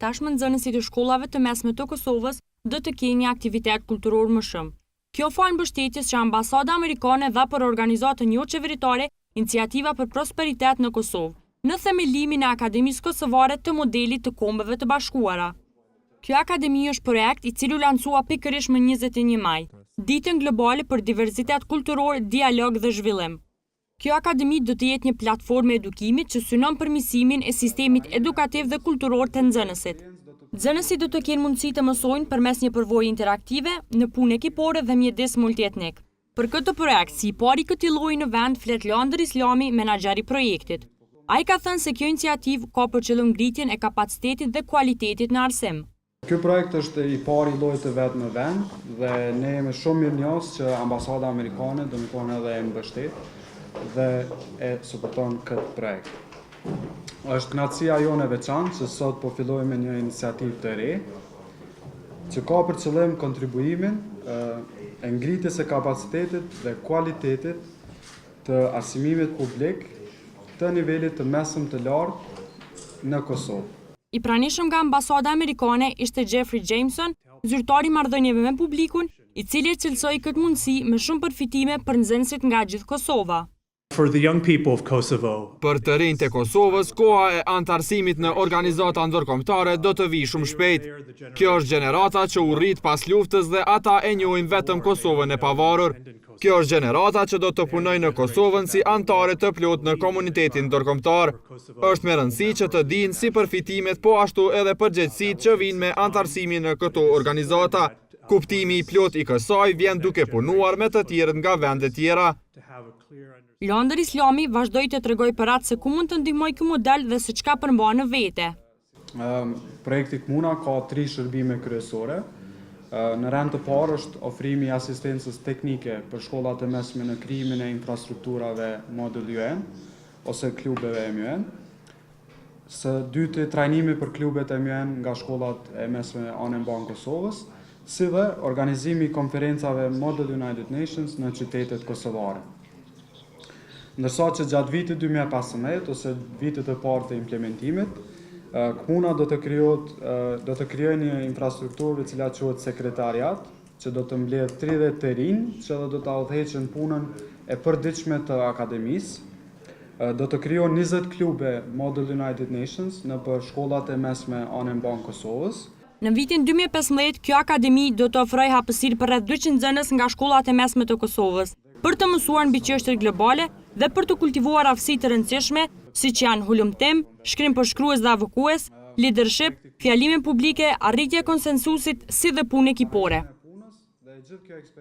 Tashmë nxënësit e shkollave të mesme të Kosovës do të kenë një aktivitet kulturor më shumë. Kjo fal mbështetjes që Ambasada Amerikane dha për organizatën jo qeveritare Iniciativa për Prosperitet në Kosovë, në themelimin e Akademisë Kosovare të modelit të Kombeve të Bashkuara. Kjo akademi është projekt i cili u lancua pikërisht më 21 maj, ditën globale për diverzitet kulturor, dialog dhe zhvillim. Kjo akademi do të jetë një platformë edukimit që synon përmirësimin e sistemit edukativ dhe kulturor të nxënësit. Nxënësit do të kenë mundësi të mësojnë përmes një përvojë interaktive, në punë ekipore dhe mjedis multietnik. Për këtë projekt, si i pari këtij lloji në vend, flet Landër Islami, menaxheri i projektit. Ai ka thënë se kjo iniciativë ka për qëllim ngritjen e kapacitetit dhe kualitetit në arsim. Ky projekt është i pari lloj të vet në vend dhe ne jemi shumë mirënjohës që Ambasada Amerikane domethënë edhe e mbështet dhe e suporton këtë projekt. Është kënaqësia jone e veçantë që sot po fillojmë një iniciativë të re që ka për qëllim kontribuimin e ngritjes së kapacitetit dhe kualitetit të arsimimit publik të nivelit të mesëm të lartë në Kosovë. I pranishëm nga Ambasada Amerikane ishte Jeffrey Jameson, zyrtari i marrëdhënieve me publikun, i cili cilësoi këtë mundësi me shumë përfitime për nxënësit nga gjithë Kosova. For the young people of Kosovo. Për të rinjtë e Kosovës, koha e antarësimit në organizata ndërkombëtare do të vijë shumë shpejt. Kjo është gjenerata që u rrit pas luftës dhe ata e njohin vetëm Kosovën e pavarur. Kjo është gjenerata që do të punojë në Kosovën si antare të plot në komunitetin ndërkombëtar. Është me rëndësi që të dinë si përfitimet po ashtu edhe përgjegjësitë që vijnë me antarësimin në këto organizata. Kuptimi i plot i kësaj vjen duke punuar me të tjerët nga vende tjera. Landër Islami vazhdoi të tregojë për atë se ku mund të ndihmojë ky model dhe se çka përmban në vete. Projekti Kmuna ka 3 shërbime kryesore. Në rand të parë është ofrimi i asistencës teknike për shkollat e mesme në krijimin e infrastrukturave Model UN ose klubeve MUN. Së dyti, trajnimi për klubet MUN nga shkollat e mesme anë mban Kosovës, si dhe organizimi i konferencave Model United Nations në qytetet kosovare. Ndërsa që gjatë vitit 2015 ose vitit të parë të implementimit, Kmuna do të krijojë një infrastrukturë e cila quhet sekretariat, që do të mbledh 30 të rinj që do të udhëheqin punën e përditshme të akademisë. Do të krijohen 20 klube Model United Nations në për shkollat e mesme anë mban Kosovës. Në vitin 2015, kjo akademi do të ofrojë hapësirë për rreth 200 nxënës nga shkollat e mesme të Kosovës, për të mësuar mbi çështjet globale dhe për të kultivuar aftësi të rëndësishme, siç janë hulumtim, shkrim përshkrues dhe avokues, leadership, fjalimin publike, arritje e konsensusit, si dhe punë ekipore.